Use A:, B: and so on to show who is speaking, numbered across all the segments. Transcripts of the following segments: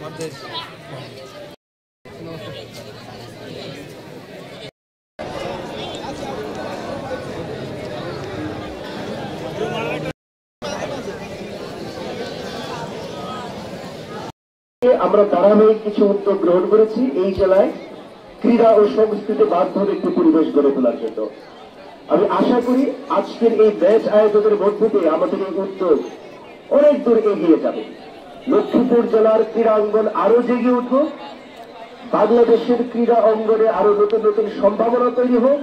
A: আমরা ধারাবাহিক কিছু উদ্যোগ গ্রহণ করেছি এই জেলায় ক্রীড়া ও সংস্কৃতি বান্ধব একটি পরিবেশ গড়ে তোলার জন্য। আমি আশা করি আজকের এই ম্যাচ আয়োজনের মধ্য দিয়ে আমাদের এই উদ্যোগ অনেক দূর এগিয়ে যাবে। লক্ষ্মীপুর জেলার ক্রীড়াঙ্গন আরো জেগে উঠুক, বাংলাদেশের ক্রীড়া অঙ্গনে আরো নতুন নতুন সম্ভাবনা তৈরি হোক,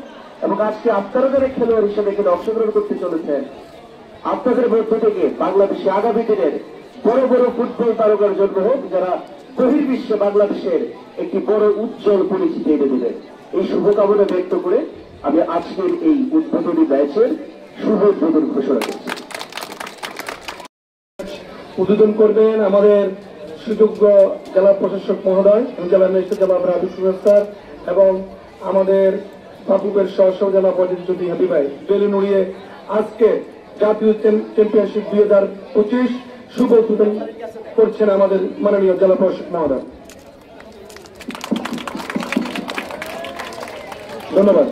A: এবং আজকে আপনারা যারা খেলোয়াড় হিসেবে এখানে অংশগ্রহণ করতে চলেছেন, আপনাদের মধ্য থেকে বাংলাদেশে আগামী দিনের বড় বড় ফুটবল তারকার জন্ম হোক, যারা বহির্বিশ্বে বাংলাদেশের একটি বড় উজ্জ্বল পরিচিতি এনে দেবেন। এই শুভকামনা ব্যক্ত করে আমি আজকের এই উদ্বোধনী ম্যাচের শুভ উদ্বোধন ঘোষণা করছি।
B: উদ্বোধন করবেন আমাদের সুযোগ্য জেলা প্রশাসক মহোদয়, জেলা ম্যাজিস্ট্রেট জেলা রাবিক স্যার এবং আমাদের বাবুকের সহ জেলা প্রতিনিধি হাবি ভাই। বেলুন উড়িয়ে আজকে জাতীয় চ্যাম্পিয়নশিপ 2025 শুভ উদ্বোধন করছেন আমাদের মাননীয় জেলা প্রশাসক মহোদয়। ধন্যবাদ।